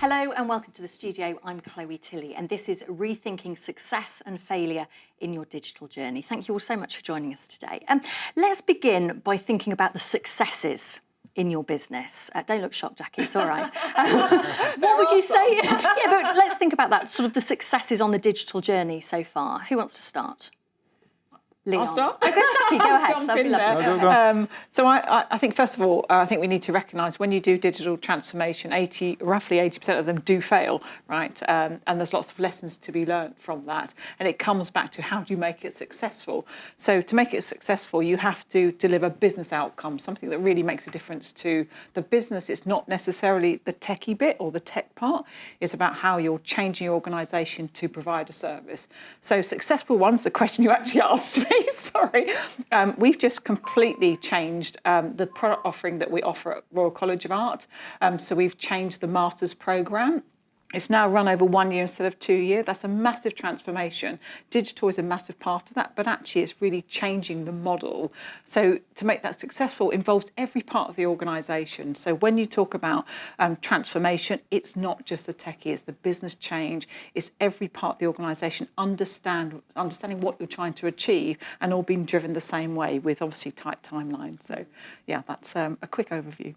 Hello and welcome to the studio. I'm Chloe Tilley and this is Rethinking Success and Failure in Your Digital Journey. Thank you all so much for joining us today. Let's begin by thinking about the successes in your business. Don't look shocked, Jacqui, it's all right. What would you say? Yeah, but let's think about that, sort of the successes on the digital journey so far. Who wants to start? Leon. I'll start. Okay, Jacqui, go ahead. Jump in there. Go. So I think, first of all, I think we need to recognise when you do digital transformation, roughly 80% of them do fail, right? And there's lots of lessons to be learned from that. And it comes back to how do you make it successful? So to make it successful, you have to deliver business outcomes, something that really makes a difference to the business. It's not necessarily the techie bit or the tech part. It's about how you're changing your organisation to provide a service. So successful ones, the question you actually asked me, sorry. We've just completely changed the product offering that we offer at Royal College of Art. So we've changed the master's programme. It's now run over 1 year instead of 2 years. That's a massive transformation. Digital is a massive part of that, but actually it's really changing the model. So to make that successful involves every part of the organisation. So when you talk about transformation, it's not just the techie, it's the business change, it's every part of the organisation understanding what you're trying to achieve and all being driven the same way with obviously tight timelines. So yeah, that's a quick overview.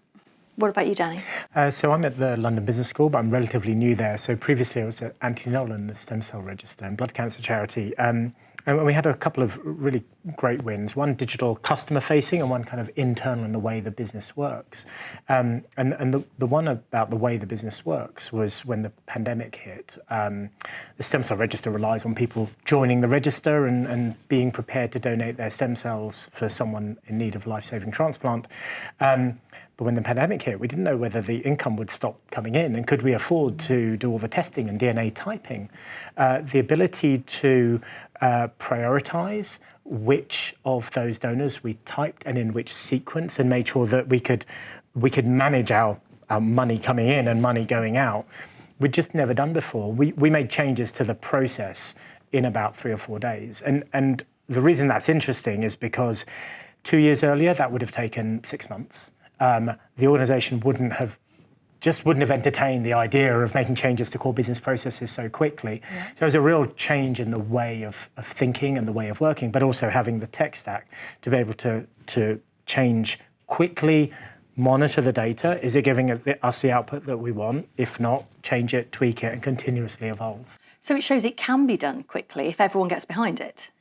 What about you, Danny? So I'm at the London Business School, but I'm relatively new there. So previously I was at Anti-Nolan, the stem cell register and blood cancer charity. And we had a couple of really great wins, one digital customer facing and one kind of internal in the way the business works. And the one about the way the business works was when the pandemic hit. The stem cell register relies on people joining the register and being prepared to donate their stem cells for someone in need of life-saving transplant. But when the pandemic hit, we didn't know whether the income would stop coming in and could we afford to do all the testing and DNA typing. The ability to prioritise which of those donors we typed and in which sequence and made sure that we could manage our money coming in and money going out, we'd just never done before. We made changes to the process in about 3 or 4 days. And the reason that's interesting is because 2 years earlier, that would have taken 6 months. The organisation wouldn't have entertained the idea of making changes to core business processes so quickly. Yeah. So there's a real change in the way of thinking and the way of working, but also having the tech stack to be able to change quickly, monitor the data. Is it giving us the output that we want? If not, change it, tweak it, and continuously evolve. So it shows it can be done quickly if everyone gets behind it.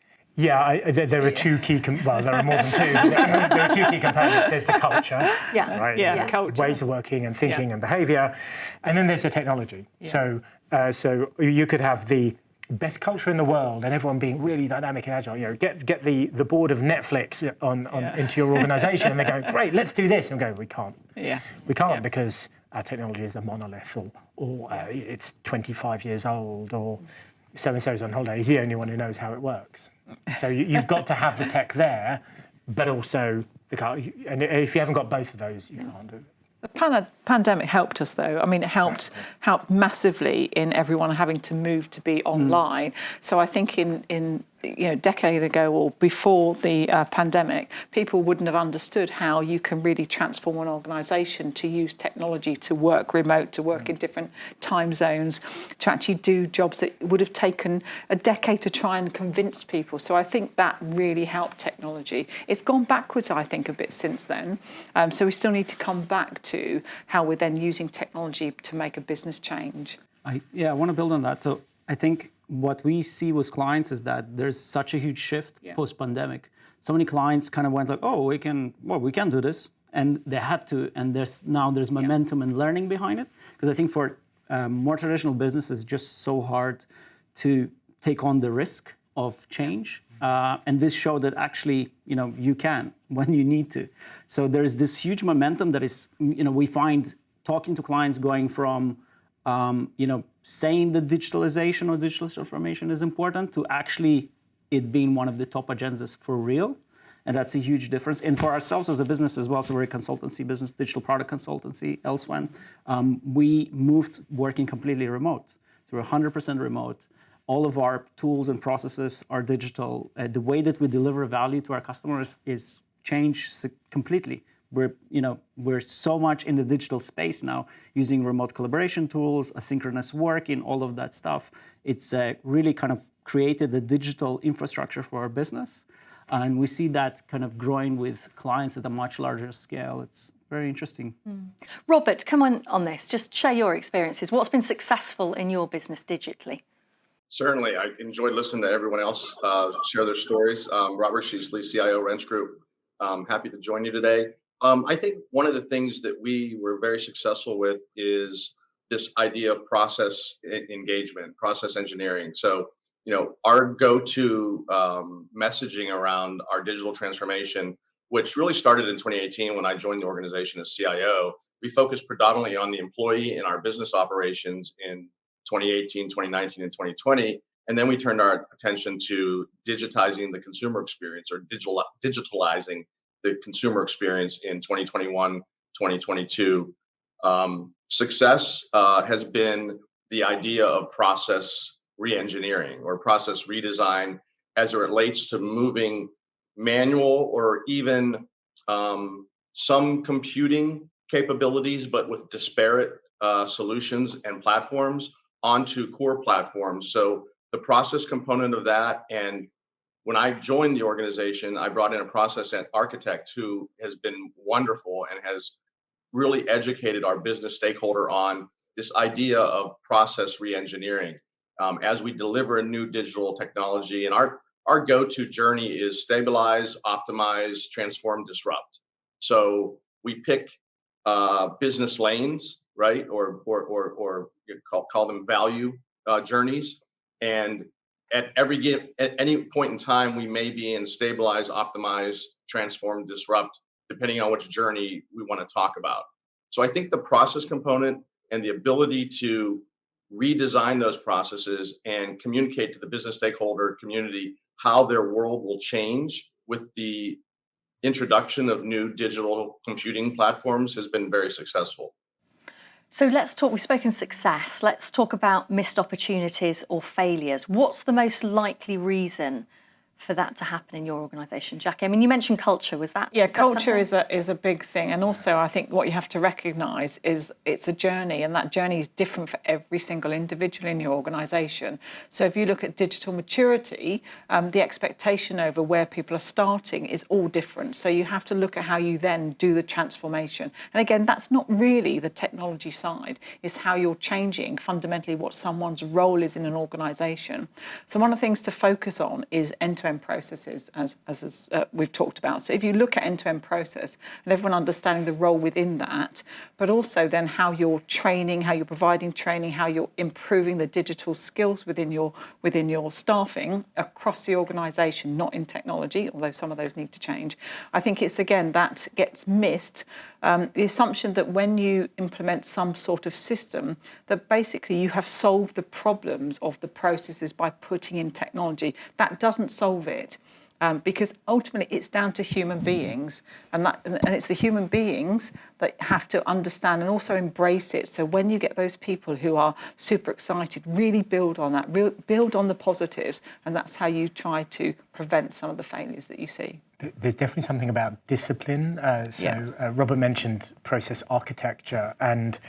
Yeah, there are two key, well, there are more than two. There are two key components. There's the culture, right? Culture. Ways of working and thinking and behaviour. And then there's the technology. Yeah. So you could have the best culture in the world and everyone being really dynamic and agile. You know, get the board of Netflix into your organisation and they go, great, let's do this. And go, we can't. Yeah. We can't because our technology is a monolith or it's 25 years old or so-and-so's on holiday. He's the only one who knows how it works. So you've got to have the tech there, but also the car. And if you haven't got both of those, you can't do it. The pandemic helped us, though. I mean, it helped massively in everyone having to move to be online. So I think in a decade ago or before the pandemic, people wouldn't have understood how you can really transform an organisation to use technology to work remote, to work in different time zones, to actually do jobs that would have taken a decade to try and convince people. So I think that really helped technology. It's gone backwards, I think, a bit since then. So we still need to come back to how we're then using technology to make a business change. I want to build on that. So I think what we see with clients is that there's such a huge shift post-pandemic. So many clients kind of went like, oh, we can do this. And they had to, and there's momentum and learning behind it. Because I think for more traditional business, it's just so hard to take on the risk of change. And this showed that actually, you can when you need to. So there's this huge momentum that is, we find talking to clients going from, saying that digitalization or digital transformation is important to actually it being one of the top agendas for real. And that's a huge difference. And for ourselves as a business as well, so we're a consultancy business, digital product consultancy elsewhere, we moved working completely remote. So we're 100% remote. All of our tools and processes are digital. The way that we deliver value to our customers is changed completely we're so much in the digital space now, using remote collaboration tools, asynchronous working, all of that stuff. It's really kind of created the digital infrastructure for our business. And we see that kind of growing with clients at a much larger scale. It's very interesting. Robert, come on this. Just share your experiences. What's been successful in your business digitally? Certainly. I enjoyed listening to everyone else share their stories. Robert Sheesley, CIO, Wrench Group. Happy to join you today. I think one of the things that we were very successful with is this idea of process engagement, process engineering. So, our go-to messaging around our digital transformation, which really started in 2018 when I joined the organization as CIO, we focused predominantly on the employee in our business operations in 2018, 2019, and 2020. And then we turned our attention to digitizing the consumer experience, or digitalizing the consumer experience in 2021, 2022. Success has been the idea of process re-engineering or process redesign as it relates to moving manual or even some computing capabilities, but with disparate solutions and platforms onto core platforms. So the process component of that, and when I joined the organization, I brought in a process architect who has been wonderful and has really educated our business stakeholder on this idea of process re-engineering. As we deliver a new digital technology, and our go-to journey is stabilize, optimize, transform, disrupt. So we pick business lanes, right, or call them value journeys, and at any point in time, we may be in stabilize, optimize, transform, disrupt, depending on which journey we want to talk about. So I think the process component and the ability to redesign those processes and communicate to the business stakeholder community how their world will change with the introduction of new digital computing platforms has been very successful. So let's talk, we've spoken success, let's talk about missed opportunities or failures. What's the most likely reason for that to happen in your organisation? Jacqui, I mean, you mentioned culture, was that? Yeah, is that culture something? is a big thing. And also I think what you have to recognise is it's a journey, and that journey is different for every single individual in your organisation. So if you look at digital maturity, the expectation over where people are starting is all different. So you have to look at how you then do the transformation. And again, that's not really the technology side, it's how you're changing fundamentally what someone's role is in an organisation. So one of the things to focus on is end-to-end processes, as we've talked about. So if you look at end-to-end process and everyone understanding the role within that, but also then how you're training, how you're providing training, how you're improving the digital skills within your staffing across the organisation, not in technology, although some of those need to change. I think it's, again, that gets missed. The assumption that when you implement some sort of system, that basically you have solved the problems of the processes by putting in technology. That doesn't solve it, because ultimately it's down to human beings, and it's the human beings that have to understand and also embrace it. So when you get those people who are super excited, really build on that, build on the positives, and that's how you try to prevent some of the failures that you see. There's definitely something about discipline. Robert mentioned process architecture, and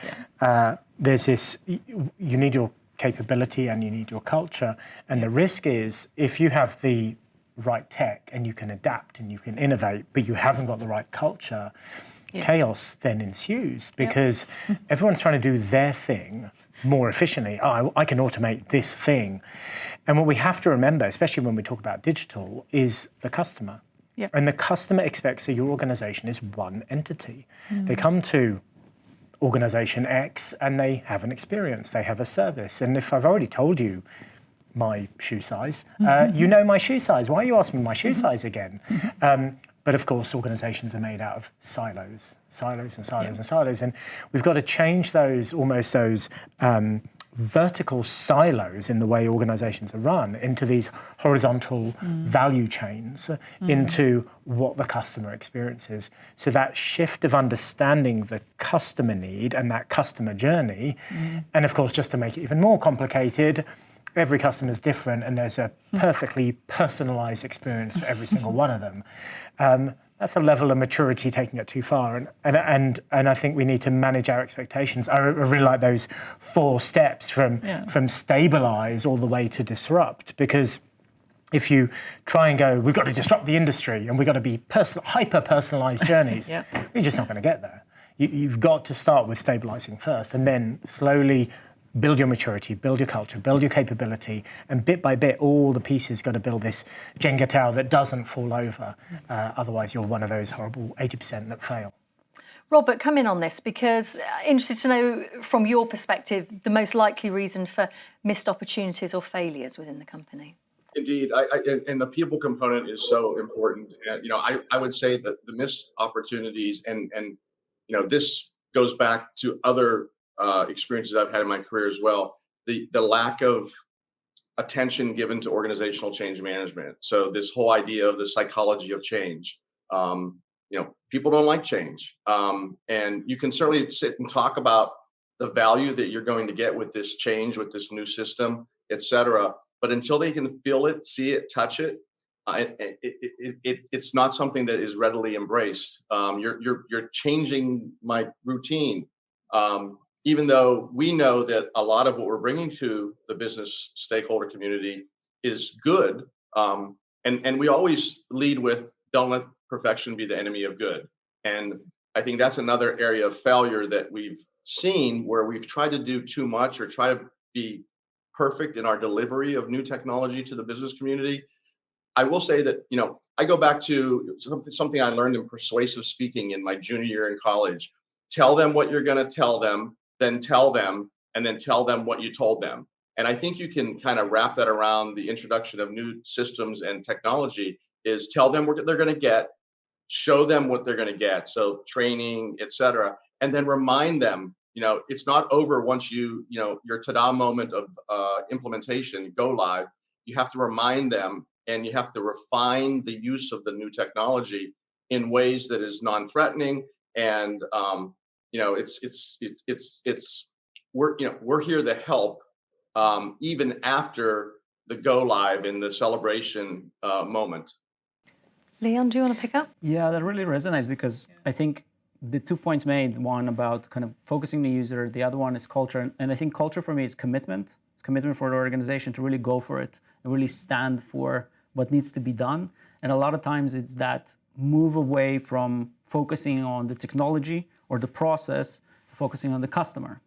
there's this, you need your capability and you need your culture. And the risk is, if you have the right tech and you can adapt and you can innovate, but you haven't got the right culture, chaos then ensues, because everyone's trying to do their thing more efficiently. Oh, I can automate this thing. And what we have to remember, especially when we talk about digital, is the customer. Yep. And the customer expects that your organization is one entity. They come to organization X and they have an experience, they have a service. And if I've already told you my shoe size, you know my shoe size. Why are you asking me my shoe size again? But of course, organizations are made out of silos and silos. And we've got to change those vertical silos in the way organizations are run into these horizontal value chains, into what the customer experiences. So that shift of understanding the customer need and that customer journey, and of course, just to make it even more complicated, every customer is different and there's a perfectly personalized experience for every single one of them. that's a level of maturity taking it too far. And I think we need to manage our expectations. I really like those 4 steps from stabilize all the way to disrupt, because if you try and go, we've got to disrupt the industry and we've got to be hyper-personalized journeys, you're just not going to get there. You've got to start with stabilizing first, and then slowly build your maturity, build your culture, build your capability, and bit by bit, all the pieces got to build this Jenga tower that doesn't fall over. Otherwise, you're one of those horrible 80% that fail. Robert, come in on this, because interested to know from your perspective the most likely reason for missed opportunities or failures within the company. Indeed, and the people component is so important. I would say that the missed opportunities, and this goes back to other experiences I've had in my career as well. The lack of attention given to organizational change management. So this whole idea of the psychology of change. People don't like change, and you can certainly sit and talk about the value that you're going to get with this change, with this new system, et cetera. But until they can feel it, see it, touch it, it's not something that is readily embraced. You're changing my routine, even though we know that a lot of what we're bringing to the business stakeholder community is good. And we always lead with, don't let perfection be the enemy of good. And I think that's another area of failure that we've seen, where we've tried to do too much or try to be perfect in our delivery of new technology to the business community. I will say that, I go back to something I learned in persuasive speaking in my junior year in college. Tell them what you're going to tell them, then tell them, and then tell them what you told them. And I think you can kind of wrap that around the introduction of new systems and technology. Is tell them what they're going to get, show them what they're going to get. So training, et cetera, and then remind them, it's not over once your ta-da moment of implementation, go live. You have to remind them, and you have to refine the use of the new technology in ways that is non-threatening. And we're here to help, even after the go live in the celebration moment. Leon, do you want to pick up? Yeah, that really resonates, because I think the 2 points made, one about kind of focusing the user, the other one is culture. And I think culture for me is commitment. It's commitment for the organization to really go for it and really stand for what needs to be done. And a lot of times it's that move away from focusing on the technology or the process to focusing on the customer.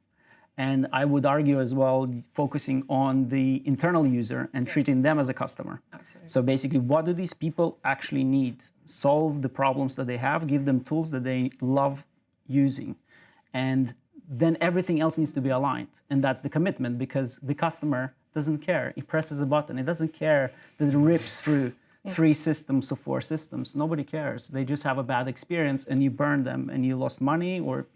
And I would argue as well, focusing on the internal user and treating them as a customer. Absolutely. So basically, what do these people actually need? Solve the problems that they have, give them tools that they love using. And then everything else needs to be aligned. And that's the commitment, because the customer doesn't care. He presses a button. He doesn't care that it rips through 3 systems or 4 systems. Nobody cares. They just have a bad experience, and you burn them and you lost money, or.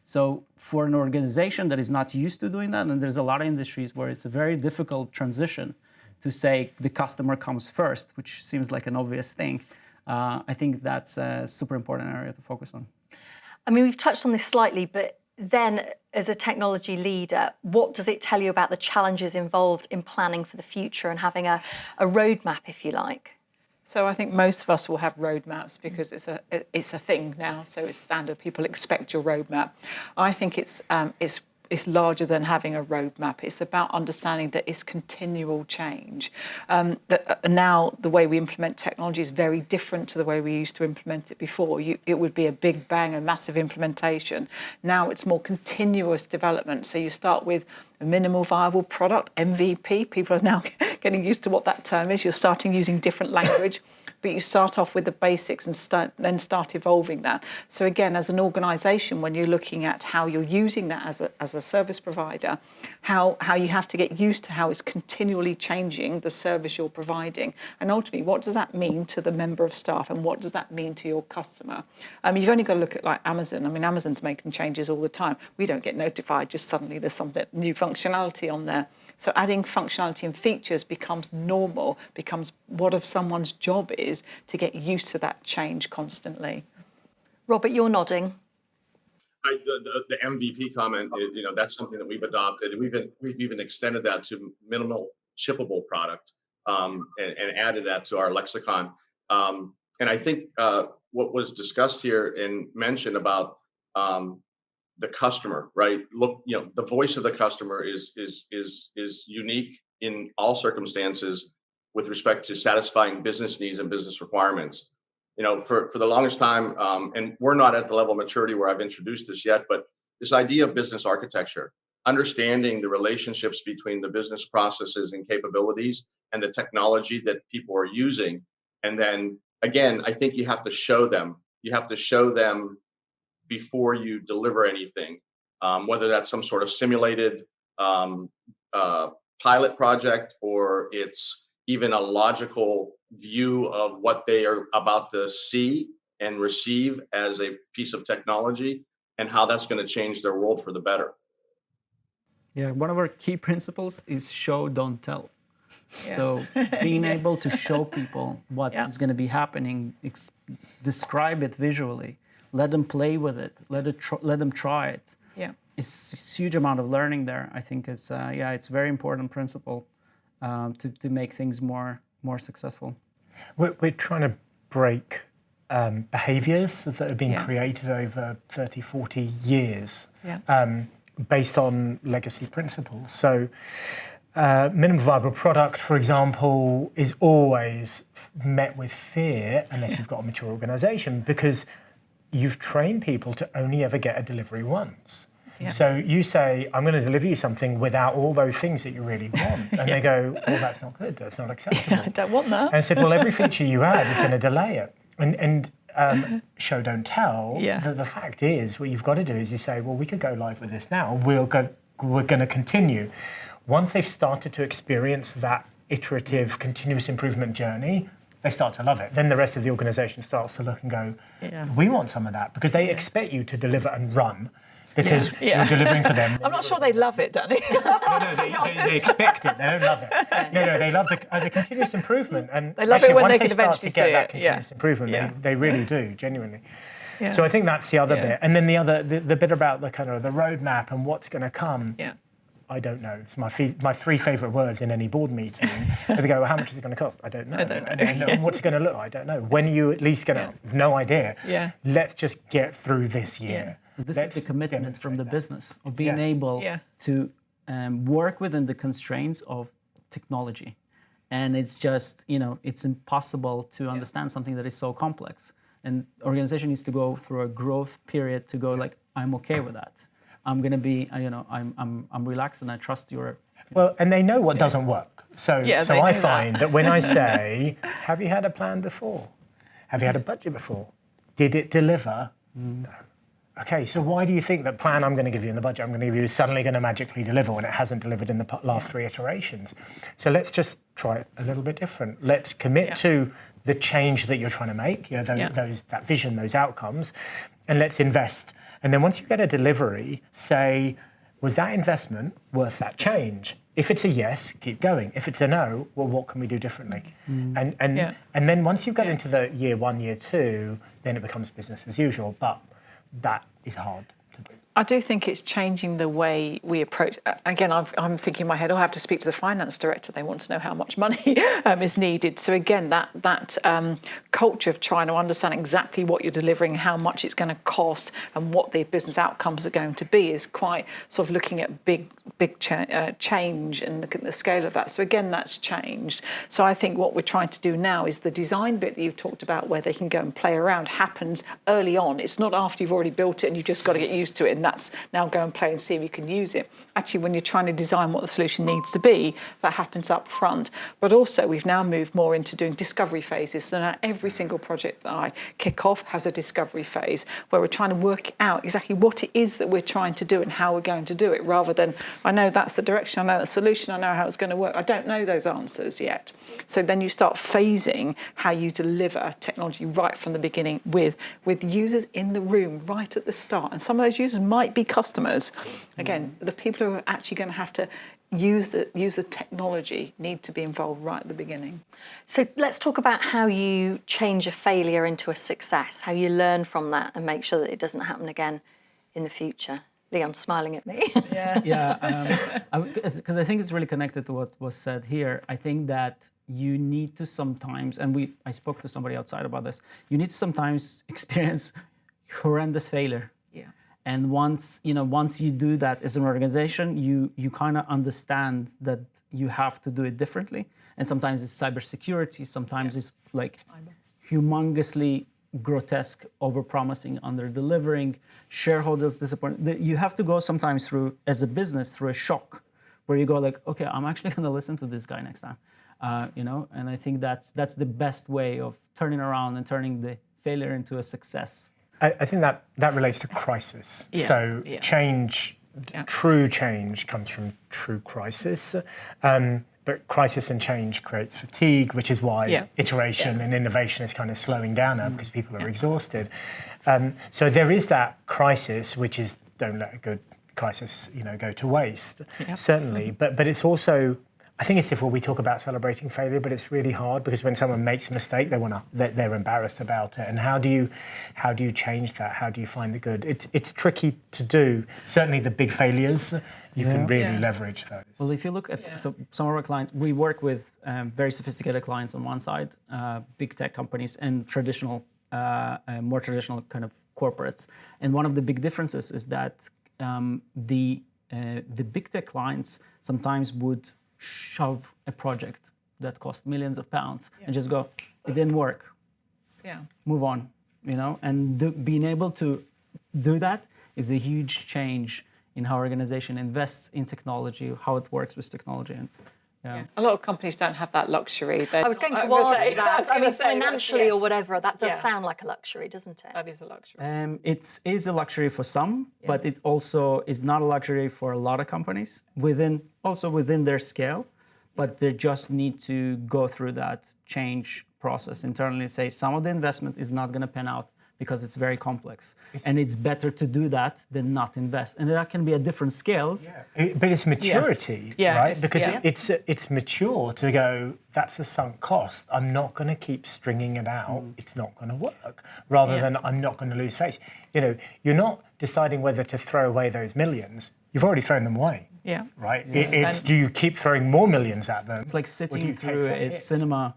So for an organization that is not used to doing that, and there's a lot of industries where it's a very difficult transition to say the customer comes first, which seems like an obvious thing. I think that's a super important area to focus on. I mean, we've touched on this slightly, but then as a technology leader, what does it tell you about the challenges involved in planning for the future and having a roadmap, if you like? So I think most of us will have roadmaps, because it's a thing now. So it's standard. People expect your roadmap. I think it's larger than having a roadmap. It's about understanding that it's continual change. That now the way we implement technology is very different to the way we used to implement it before. It would be a big bang, a massive implementation. Now it's more continuous development. So you start with a minimal viable product, MVP. People are now getting used to what that term is. You're starting using different language. But you start off with the basics and then start evolving that. So again, as an organisation, when you're looking at how you're using that as a service provider, how you have to get used to how it's continually changing the service you're providing. And ultimately, what does that mean to the member of staff, and what does that mean to your customer? You've only got to look at like Amazon. I mean, Amazon's making changes all the time. We don't get notified, just suddenly there's some new functionality on there. So adding functionality and features becomes normal, becomes what of someone's job is to get used to that change constantly. Robert, you're nodding. The MVP comment, that's something that we've adopted. We've even extended that to minimal shippable product, and added that to our lexicon. And I think what was discussed here and mentioned about the customer, right? Look, the voice of the customer is unique in all circumstances with respect to satisfying business needs and business requirements. For the longest time, and we're not at the level of maturity where I've introduced this yet, but this idea of business architecture, understanding the relationships between the business processes and capabilities and the technology that people are using. And then again, I think you have to show them. You have to show them before you deliver anything, whether that's some sort of simulated pilot project or it's even a logical view of what they are about to see and receive as a piece of technology and how that's going to change their world for the better. Yeah, one of our key principles is show, don't tell. So being able to show people what is going to be happening, describe it visually, let them play with it, let them try it. Yeah. It's a huge amount of learning there. I think it's it's a very important principle to make things more successful. We're trying to break behaviors that have been created over 30, 40 years based on legacy principles. So minimum viable product, for example, is always met with fear unless you've got a mature organization, because you've trained people to only ever get a delivery once. Yeah. So you say, I'm going to deliver you something without all those things that you really want. And they go, well, that's not good. That's not acceptable. I don't want that. And I said, well, every feature you add is going to delay it. And show, don't tell. The fact is, what you've got to do is you say, well, we could go live with this now. We're going to continue. Once they've started to experience that iterative, continuous improvement journey, they start to love it. Then the rest of the organization starts to look and go, we want some of that, because they expect you to deliver and run because you're delivering for them. I'm not sure they love it, Danny. No, they expect it. They don't love it. No, they love the continuous improvement. And they love it when they can eventually see it. That continuous improvement, they really do, genuinely. Yeah. So I think that's the other bit. And then the bit about the kind of the roadmap and what's going to come. Yeah. I don't know. It's my three favourite words in any board meeting. They go, well, how much is it going to cost? I don't know. And what's it going to look like? I don't know. When are you at least going to have no idea? Yeah. Let's just get through this year. This is the commitment from the business of being able to work within the constraints of technology. And it's just, it's impossible to understand something that is so complex. And organization needs to go through a growth period to go like, I'm okay with that. I'm going to be, I'm relaxed and I trust your... Well, and they know what doesn't work. So I find that when I say, have you had a plan before? Have you had a budget before? Did it deliver? No. Okay, so why do you think that plan I'm going to give you in the budget I'm going to give you is suddenly going to magically deliver when it hasn't delivered in the last 3 iterations? So let's just try it a little bit different. Let's commit to the change that you're trying to make, that vision, those outcomes, and let's invest. And then once you get a delivery, say, was that investment worth that change? If it's a yes, keep going. If it's a no, well, what can we do differently? And then once you get into the year 1, year 2, then it becomes business as usual. But that is hard to do. I do think it's changing the way we approach. Again, I'm thinking in my head, I have to speak to the finance director. They want to know how much money is needed. So again, that culture of trying to understand exactly what you're delivering, how much it's going to cost, and what the business outcomes are going to be is quite sort of looking at big change and looking at the scale of that. So again, that's changed. So I think what we're trying to do now is the design bit that you've talked about, where they can go and play around, happens early on. It's not after you've already built it and you've just got to get used to it. And that's now go and play and see if you can use it. Actually, when you're trying to design what the solution needs to be, that happens up front. But also, we've now moved more into doing discovery phases. So now every single project that I kick off has a discovery phase where we're trying to work out exactly what it is that we're trying to do and how we're going to do it, rather than, I know that's the direction, I know the solution, I know how it's going to work. I don't know those answers yet. So then you start phasing how you deliver technology right from the beginning with users in the room right at the start. And some of those users might be customers. Again, the people who are actually going to have to use the technology need to be involved right at the beginning. So let's talk about how you change a failure into a success, how you learn from that and make sure that it doesn't happen again in the future. Leon's smiling at me. Because I think it's really connected to what was said here. I think that you need to sometimes, and I spoke to somebody outside about this, you need to sometimes experience horrendous failure. Yeah. And once you do that as an organization, you kind of understand that you have to do it differently. And sometimes it's cybersecurity, sometimes it's like humongously grotesque, over-promising, under-delivering, shareholders disappointed. You have to go sometimes through, as a business, through a shock where you go like, okay, I'm actually going to listen to this guy next time, and I think that's the best way of turning around and turning the failure into a success. I think that relates to crisis. Yeah. So Yeah. change, true change comes from true crisis. But crisis and change creates fatigue, which is why iteration and innovation is kind of slowing down now because people are exhausted. So there is that crisis, which is don't let a good crisis, go to waste. Certainly, but it's also, I think it's difficult. We talk about celebrating failure, but it's really hard because when someone makes a mistake, they're embarrassed about it. And how do you change that? How do you find the good? It's tricky to do. Certainly, the big failures you can really leverage those. Well, if you look at some of our clients, we work with very sophisticated clients on one side, big tech companies, and more traditional kind of corporates. And one of the big differences is that the big tech clients sometimes would shove a project that cost millions of pounds and just go, it didn't work. Move on, and being able to do that is a huge change in how organization invests in technology, how it works with technology. And a lot of companies don't have that luxury. I was going to ask that. I mean, financially or whatever, that does sound like a luxury, doesn't it? That is a luxury. It is a luxury for some, but it also is not a luxury for a lot of companies within their scale, but they just need to go through that change process internally and say some of the investment is not going to pan out because it's very complex. And it's better to do that than not invest. And that can be at different scales. But it's maturity, right? Because it's mature to go, that's a sunk cost. I'm not going to keep stringing it out. It's not going to work. Rather than I'm not going to lose face. You're not deciding whether to throw away those millions. You've already thrown them away. Right? It's do you keep throwing more millions at them? It's like sitting through a cinema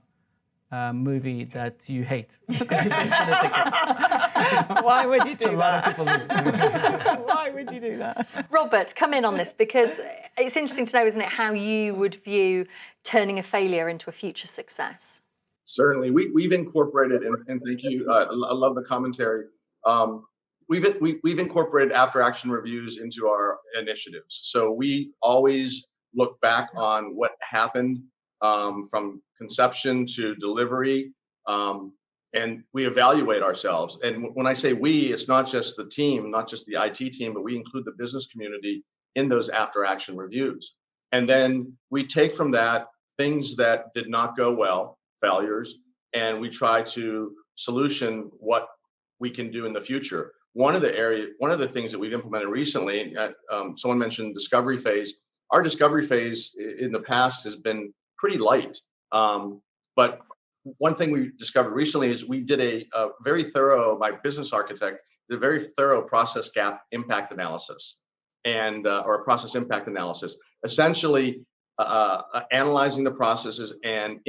movie that you hate because you paid for the ticket. Why would you do that? A lot of people do. Why would you do that? Robert, come in on this because it's interesting to know, isn't it, how you would view turning a failure into a future success? Certainly, we've incorporated, and thank you. I love the commentary. We've incorporated after action reviews into our initiatives. So we always look back on what happened from conception to delivery, and we evaluate ourselves. And when I say we, it's not just the team, not just the IT team, but we include the business community in those after action reviews. And then we take from that things that did not go well, failures, and we try to solution what we can do in the future. One of the things that we've implemented recently, someone mentioned discovery phase. Our discovery phase in the past has been pretty light. But one thing we discovered recently is we did a very thorough, my business architect did a very thorough process gap impact analysis or a process impact analysis, essentially analyzing the processes and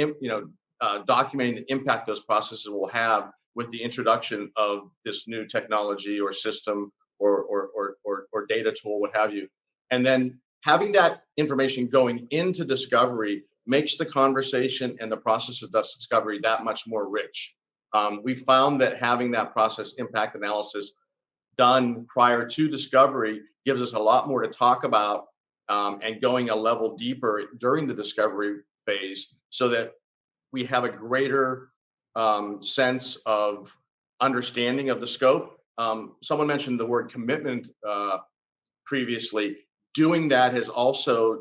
documenting the impact those processes will have with the introduction of this new technology or system or data tool, what have you. And then having that information going into discovery makes the conversation and the process of discovery that much more rich. We found that having that process impact analysis done prior to discovery gives us a lot more to talk about and going a level deeper during the discovery phase so that we have a greater sense of understanding of the scope. Someone mentioned the word commitment previously. Doing that has also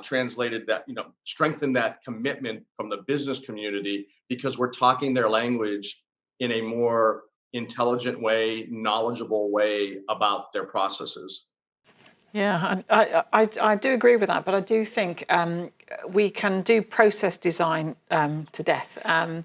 translated that, strengthened that commitment from the business community because we're talking their language in a more intelligent way, knowledgeable way about their processes. Yeah, I do agree with that, but I do think we can do process design to death, and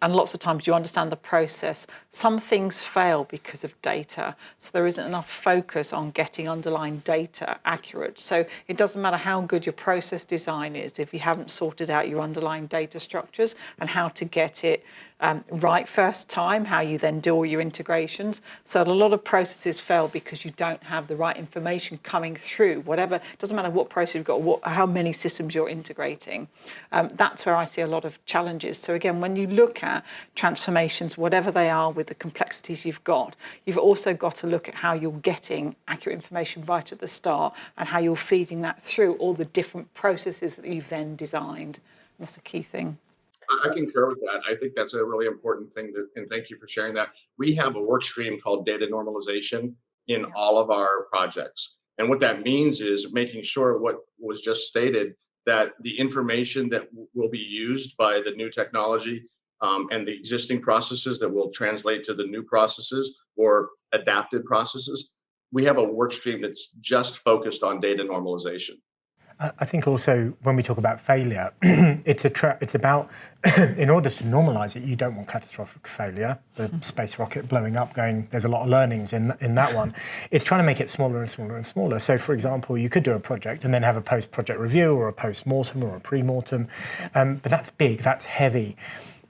lots of times you understand the process. Some things fail because of data, so there isn't enough focus on getting underlying data accurate. So it doesn't matter how good your process design is if you haven't sorted out your underlying data structures and how to get it right first time, how you then do all your integrations. So a lot of processes fail because you don't have the right information coming through, whatever, it doesn't matter what process you've got, how many systems you're integrating. That's where I see a lot of challenges. So again, when you look at transformations, whatever they are with the complexities you've also got to look at how you're getting accurate information right at the start and how you're feeding that through all the different processes that you've then designed. That's a key thing. I concur with that. I think that's a really important thing, and thank you for sharing that. We have a work stream called data normalization in all of our projects. And what that means is making sure what was just stated, that the information that will be used by the new technology and the existing processes that will translate to the new processes or adapted processes, we have a work stream that's just focused on data normalization. I think also when we talk about failure, it's about, in order to normalize it, you don't want catastrophic failure, the space rocket blowing up going, there's a lot of learnings in that one. It's trying to make it smaller and smaller and smaller. So for example, you could do a project and then have a post-project review or a post-mortem or a pre-mortem, but that's big, that's heavy.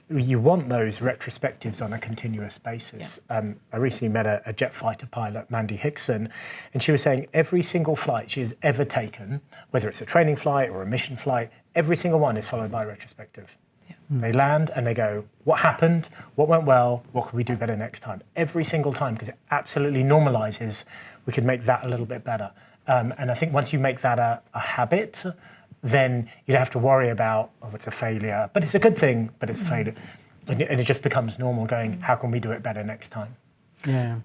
You want those retrospectives on a continuous basis. I recently met a jet fighter pilot, Mandy Hickson, and she was saying every single flight she has ever taken, whether it's a training flight or a mission flight, every single one is followed by a retrospective. They land and they go, what happened? What went well? What could we do better next time? Every single time, because it absolutely normalizes, we could make that a little bit better. And I think once you make that a habit, then you don't have to worry about, oh, it's a failure, but it's a good thing, but it's a failure. And it just becomes normal going, how can we do it better next time? Yeah.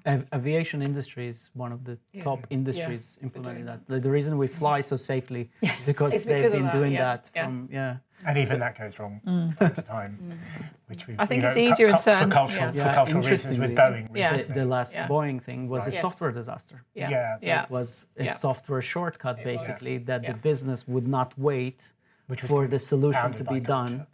Aviation industry is one of the top industries implementing that. The reason we fly so safely is because they've been doing that from, And even that goes wrong from time to time, which we I think it's easier in certain... For cultural reasons with Boeing. The last Boeing thing was a software disaster. So it was a software shortcut, basically, that the business would not wait for the solution to be done.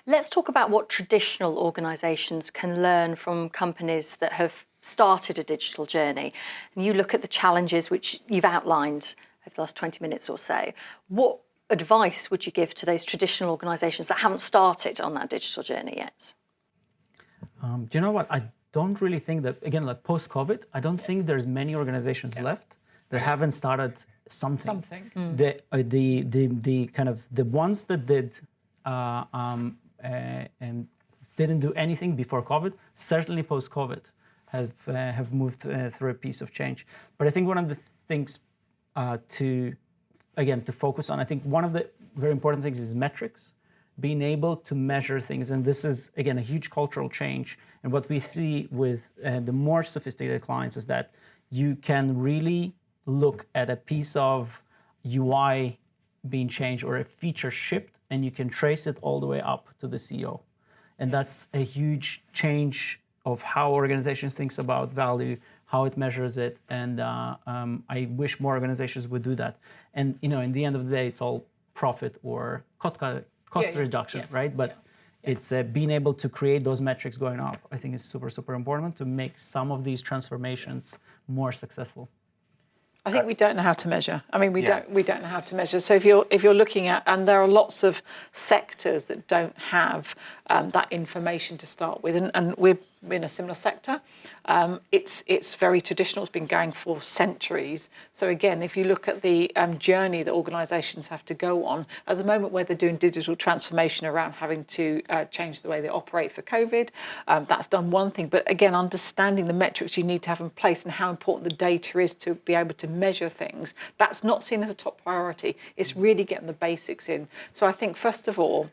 Let's talk about what traditional organisations can learn from companies that have started a digital journey. And you look at the challenges which you've outlined over the last 20 minutes or so. What advice would you give to those traditional organisations that haven't started on that digital journey yet? Do you know what? I don't really think that, again, like post-COVID, I don't think there's many organizations left that haven't started something. The kind of the ones that did and didn't do anything before COVID, certainly post-COVID have moved through a piece of change. But I think one of the things to focus on, I think one of the very important things is metrics, being able to measure things. And this is, again, a huge cultural change. And what we see with the more sophisticated clients is that you can really look at a piece of UI being changed or a feature shipped, and you can trace it all the way up to the CEO. And that's a huge change of how organizations think about value, how it measures it, and I wish more organizations would do that. And in the end of the day, it's all profit or cost reduction, right? But it's being able to create those metrics going up. I think is super, super important to make some of these transformations more successful. I think we don't know how to measure. I mean, we don't know how to measure. So if you're looking at, and there are lots of sectors that don't have that information to start with, and we're in a similar sector. It's very traditional. It's been going for centuries. So again, if you look at the journey that organisations have to go on, at the moment where they're doing digital transformation around having to change the way they operate for COVID, that's done one thing. But again, understanding the metrics you need to have in place and how important the data is to be able to measure things, that's not seen as a top priority. It's really getting the basics in. So I think, first of all,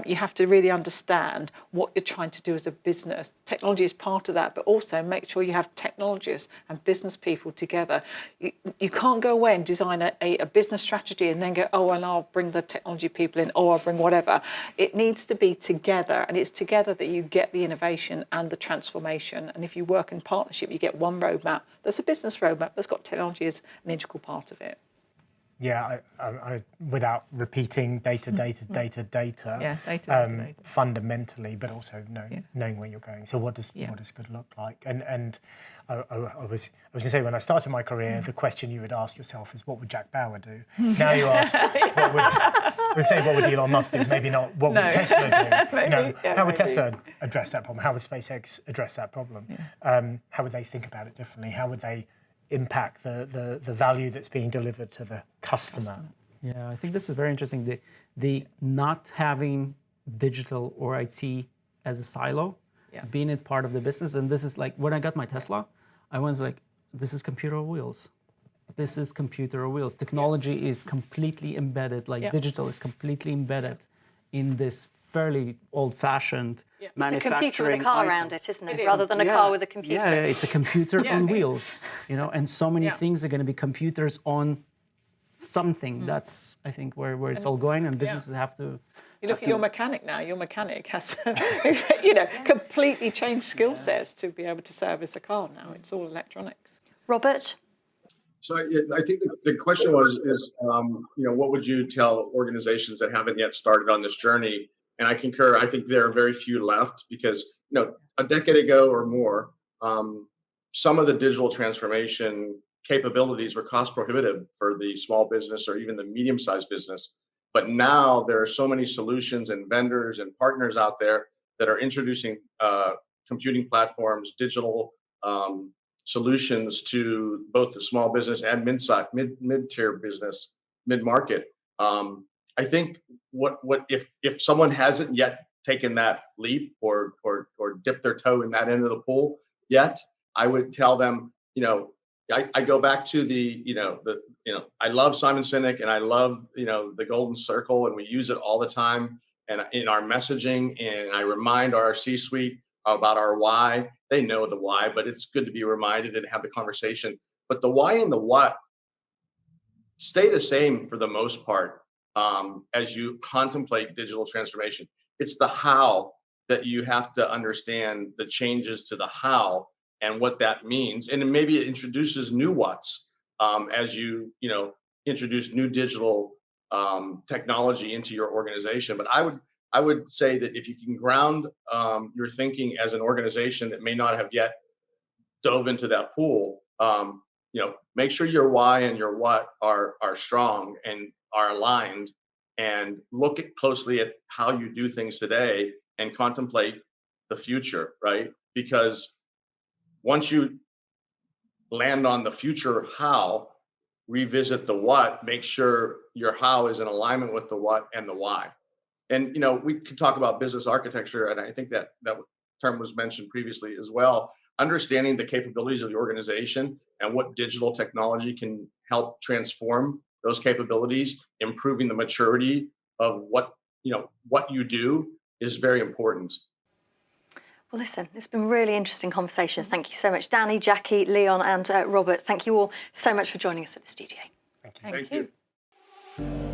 you have to really understand what you're trying to do as a business. Technology is part of that, but also make sure you have technologists and business people together. You can't go away and design a business strategy and then go, oh, and I'll bring the technology people in, or I'll bring whatever. It needs to be together, and it's together that you get the innovation and the transformation. And if you work in partnership, you get one roadmap. There's a business roadmap that's got technology as an integral part of it. Yeah, I without repeating data, Yeah, data. fundamentally, but also knowing where you're going. So what does good look like? And I was going to say, when I started my career, the question you would ask yourself is, what would Jack Bauer do? Now you ask, what would Elon Musk do? Maybe not. What would Tesla do? How would Tesla address that problem? How would SpaceX address that problem? How would they think about it differently? How would they impact the value that's being delivered to the customer? Yeah, I think this is very interesting. The not having digital or IT as a silo, being it part of the business. And this is like, when I got my Tesla, I was like, this is computer on wheels. This is computer on wheels. Technology is completely embedded, digital is completely embedded in this fairly old-fashioned manufacturing. It's a computer with a car around it, isn't it? Rather than a Yeah. car with a computer. Yeah, it's a computer on wheels, and so many things are going to be computers on something. That's, I think, where it's all going, and businesses have to. You look at your mechanic now. Your mechanic has, completely changed skill sets to be able to service a car now. It's all electronics. Robert? So I think the question is what would you tell organizations that haven't yet started on this journey? And I concur. I think there are very few left because, a decade ago or more, some of the digital transformation capabilities were cost prohibitive for the small business or even the medium-sized business. But now there are so many solutions and vendors and partners out there that are introducing computing platforms, digital solutions to both the small business and mid-tier business, mid-market. I think what if someone hasn't yet taken that leap or dipped their toe in that end of the pool yet, I would tell them, I go back to I love Simon Sinek and I love the golden circle, and we use it all the time and in our messaging, and I remind our C-suite about our why. They know the why, but it's good to be reminded and have the conversation. But the why and the what stay the same for the most part as you contemplate digital transformation. It's the how that you have to understand the changes to the how and what that means. And maybe it introduces new what's as you introduce new digital technology into your organization. But I would say that if you can ground your thinking as an organization that may not have yet dove into that pool, make sure your why and your what are strong and are aligned, and look closely at how you do things today and contemplate the future, right? Because once you land on the future how, revisit the what, make sure your how is in alignment with the what and the why. And we could talk about business architecture, and I think that term was mentioned previously as well. Understanding the capabilities of the organization and what digital technology can help transform those capabilities, improving the maturity of what you do is very important. Well, listen, it's been a really interesting conversation. Thank you so much, Danny, Jacqui, Leon, and Robert. Thank you all so much for joining us at the studio. Thank you.